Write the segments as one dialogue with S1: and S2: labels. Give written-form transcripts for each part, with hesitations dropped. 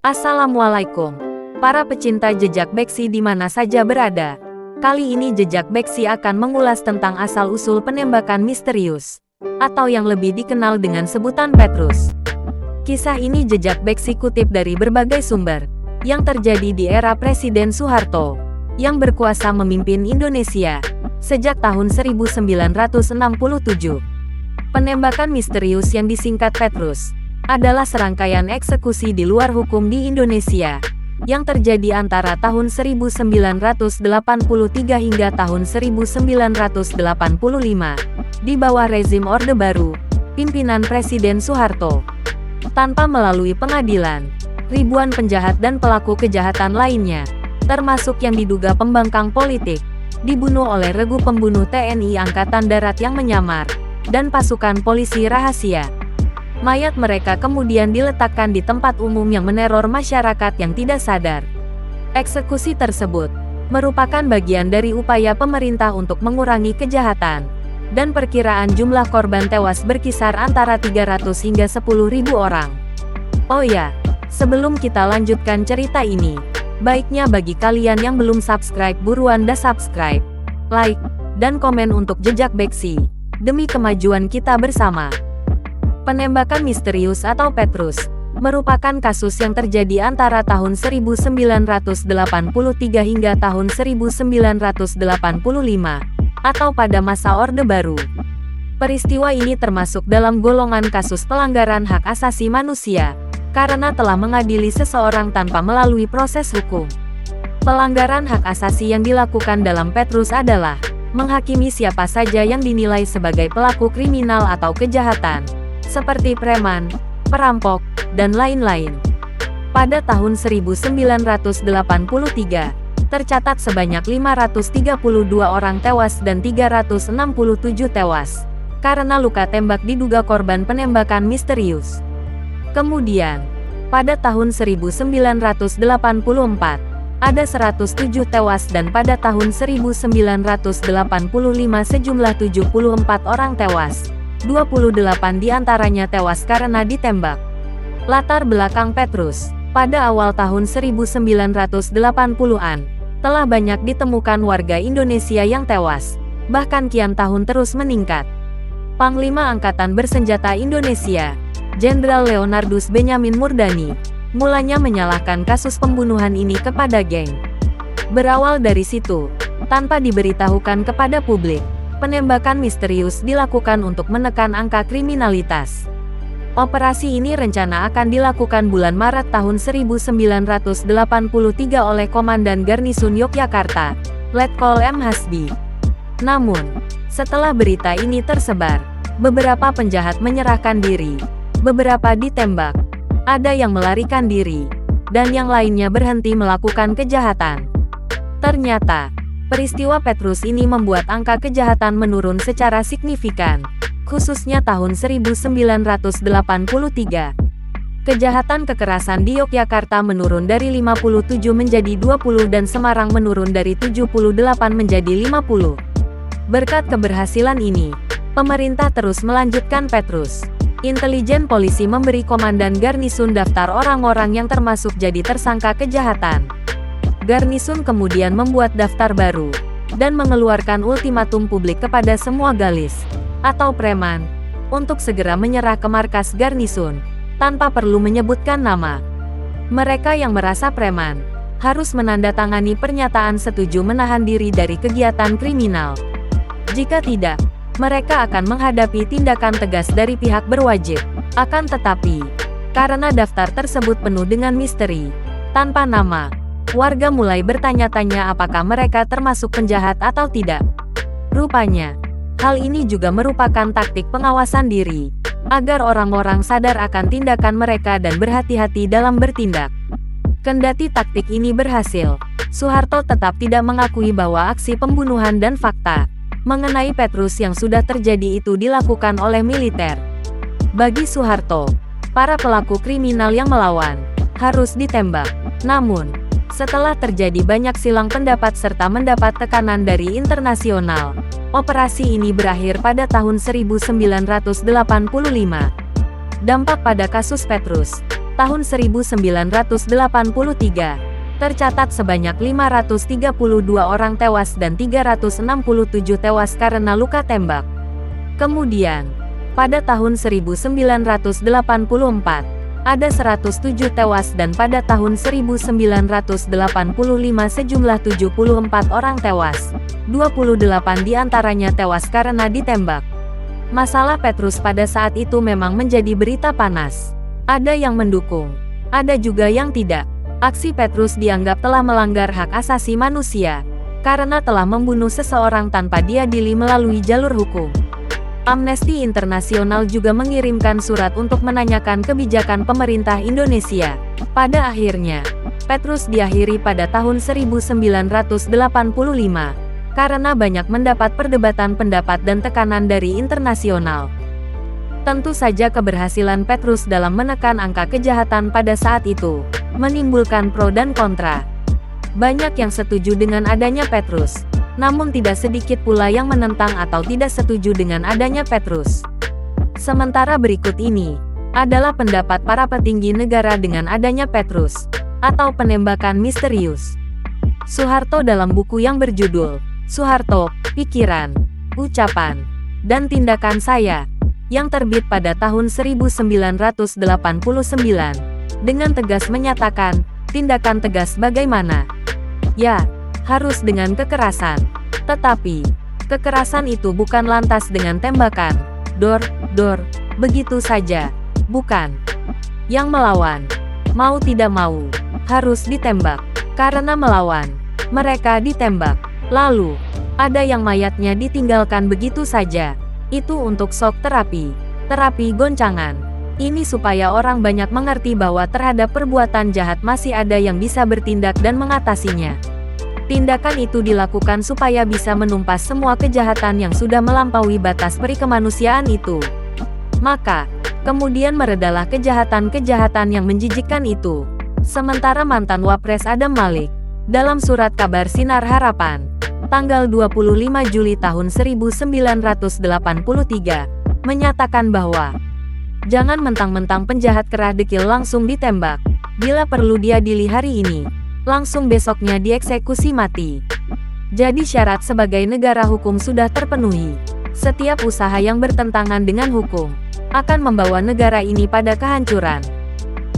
S1: Assalamualaikum, para pecinta jejak Beksi di mana saja berada. Kali ini jejak Beksi akan mengulas tentang asal-usul penembakan misterius, atau yang lebih dikenal dengan sebutan Petrus. Kisah ini jejak Beksi kutip dari berbagai sumber, yang terjadi di era Presiden Soeharto, yang berkuasa memimpin Indonesia, sejak tahun 1967. Penembakan misterius yang disingkat Petrus, adalah serangkaian eksekusi di luar hukum di Indonesia, yang terjadi antara tahun 1983 hingga tahun 1985, di bawah rezim Orde Baru, pimpinan Presiden Soeharto. Tanpa melalui pengadilan, ribuan penjahat dan pelaku kejahatan lainnya, termasuk yang diduga pembangkang politik, dibunuh oleh regu pembunuh TNI Angkatan Darat yang menyamar, dan pasukan polisi rahasia. Mayat mereka kemudian diletakkan di tempat umum yang meneror masyarakat yang tidak sadar. Eksekusi tersebut merupakan bagian dari upaya pemerintah untuk mengurangi kejahatan, dan perkiraan jumlah korban tewas berkisar antara 300 hingga 10.000 orang. Oh ya, sebelum kita lanjutkan cerita ini, baiknya bagi kalian yang belum subscribe buruan subscribe, like, dan komen untuk jejak Beksi, demi kemajuan kita bersama. Penembakan misterius atau Petrus, merupakan kasus yang terjadi antara tahun 1983 hingga tahun 1985, atau pada masa Orde Baru. Peristiwa ini termasuk dalam golongan kasus pelanggaran hak asasi manusia, karena telah mengadili seseorang tanpa melalui proses hukum. Pelanggaran hak asasi yang dilakukan dalam Petrus adalah menghakimi siapa saja yang dinilai sebagai pelaku kriminal atau kejahatan, seperti preman, perampok, dan lain-lain. Pada tahun 1983, tercatat sebanyak 532 orang tewas dan 367 tewas, karena luka tembak diduga korban penembakan misterius. Kemudian, pada tahun 1984, ada 107 tewas dan pada tahun 1985 sejumlah 74 orang tewas. 28 diantaranya tewas karena ditembak. Latar belakang Petrus, pada awal tahun 1980-an, telah banyak ditemukan warga Indonesia yang tewas, bahkan kian tahun terus meningkat. Panglima Angkatan Bersenjata Indonesia, Jenderal Leonardus Benyamin Murdani, mulanya menyalahkan kasus pembunuhan ini kepada geng. Berawal dari situ, tanpa diberitahukan kepada publik, penembakan misterius dilakukan untuk menekan angka kriminalitas. Operasi ini rencana akan dilakukan bulan Maret tahun 1983 oleh Komandan Garnisun Yogyakarta, Letkol M. Hasbi. Namun, setelah berita ini tersebar, beberapa penjahat menyerahkan diri, beberapa ditembak, ada yang melarikan diri, dan yang lainnya berhenti melakukan kejahatan. Ternyata, peristiwa Petrus ini membuat angka kejahatan menurun secara signifikan, khususnya tahun 1983. Kejahatan kekerasan di Yogyakarta menurun dari 57 menjadi 20 dan Semarang menurun dari 78 menjadi 50. Berkat keberhasilan ini, pemerintah terus melanjutkan Petrus. Intelijen polisi memberi Komandan Garnisun daftar orang-orang yang termasuk jadi tersangka kejahatan. Garnisun kemudian membuat daftar baru, dan mengeluarkan ultimatum publik kepada semua galis, atau preman, untuk segera menyerah ke markas Garnisun, tanpa perlu menyebutkan nama. Mereka yang merasa preman, harus menandatangani pernyataan setuju menahan diri dari kegiatan kriminal. Jika tidak, mereka akan menghadapi tindakan tegas dari pihak berwajib. Akan tetapi, karena daftar tersebut penuh dengan misteri, tanpa nama, warga mulai bertanya-tanya apakah mereka termasuk penjahat atau tidak. Rupanya, hal ini juga merupakan taktik pengawasan diri, agar orang-orang sadar akan tindakan mereka dan berhati-hati dalam bertindak. Kendati taktik ini berhasil, Soeharto tetap tidak mengakui bahwa aksi pembunuhan dan fakta mengenai Petrus yang sudah terjadi itu dilakukan oleh militer. Bagi Soeharto, para pelaku kriminal yang melawan harus ditembak. Namun, setelah terjadi banyak silang pendapat serta mendapat tekanan dari internasional, operasi ini berakhir pada tahun 1985. Dampak pada kasus Petrus tahun 1983, tercatat sebanyak 532 orang tewas dan 367 tewas karena luka tembak. Kemudian, pada tahun 1984, ada 107 tewas dan pada tahun 1985 sejumlah 74 orang tewas, 28 diantaranya tewas karena ditembak. Masalah Petrus pada saat itu memang menjadi berita panas. Ada yang mendukung, ada juga yang tidak. Aksi Petrus dianggap telah melanggar hak asasi manusia, karena telah membunuh seseorang tanpa diadili melalui jalur hukum. Amnesty International juga mengirimkan surat untuk menanyakan kebijakan pemerintah Indonesia. Pada akhirnya, Petrus diakhiri pada tahun 1985, karena banyak mendapat perdebatan pendapat dan tekanan dari internasional. Tentu saja keberhasilan Petrus dalam menekan angka kejahatan pada saat itu menimbulkan pro dan kontra. Banyak yang setuju dengan adanya Petrus, namun tidak sedikit pula yang menentang atau tidak setuju dengan adanya Petrus. Sementara berikut ini adalah pendapat para petinggi negara dengan adanya Petrus, atau penembakan misterius. Soeharto dalam buku yang berjudul Soeharto, Pikiran, Ucapan, dan Tindakan Saya, yang terbit pada tahun 1989, dengan tegas menyatakan, tindakan tegas bagaimana? Ya, harus dengan kekerasan. Tetapi, kekerasan itu bukan lantas dengan tembakan, dor, begitu saja. Bukan. Yang melawan, mau tidak mau, harus ditembak. Karena melawan, mereka ditembak. Lalu, ada yang mayatnya ditinggalkan begitu saja. Itu untuk shock terapi, terapi goncangan. Ini supaya orang banyak mengerti bahwa terhadap perbuatan jahat masih ada yang bisa bertindak dan mengatasinya. Tindakan itu dilakukan supaya bisa menumpas semua kejahatan yang sudah melampaui batas perikemanusiaan itu. Maka, kemudian meredalah kejahatan-kejahatan yang menjijikkan itu. Sementara mantan Wapres Adam Malik, dalam surat kabar Sinar Harapan, tanggal 25 Juli tahun 1983, menyatakan bahwa jangan mentang-mentang penjahat kerah dekil langsung ditembak. Bila perlu diadili hari ini, langsung besoknya dieksekusi mati. Jadi syarat sebagai negara hukum sudah terpenuhi. Setiap usaha yang bertentangan dengan hukum akan membawa negara ini pada kehancuran.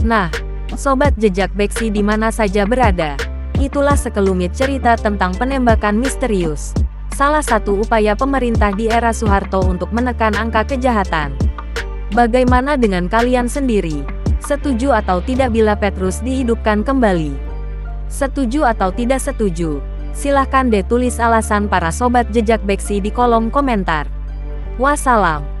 S1: Nah, sobat jejak beksi di mana saja berada, itulah sekelumit cerita tentang penembakan misterius. Salah satu upaya pemerintah di era Soeharto untuk menekan angka kejahatan. Bagaimana dengan kalian sendiri? Setuju atau tidak bila Petrus dihidupkan kembali? Setuju atau tidak setuju? Silahkan deh tulis alasan para sobat jejak beksi di kolom komentar. Wassalam.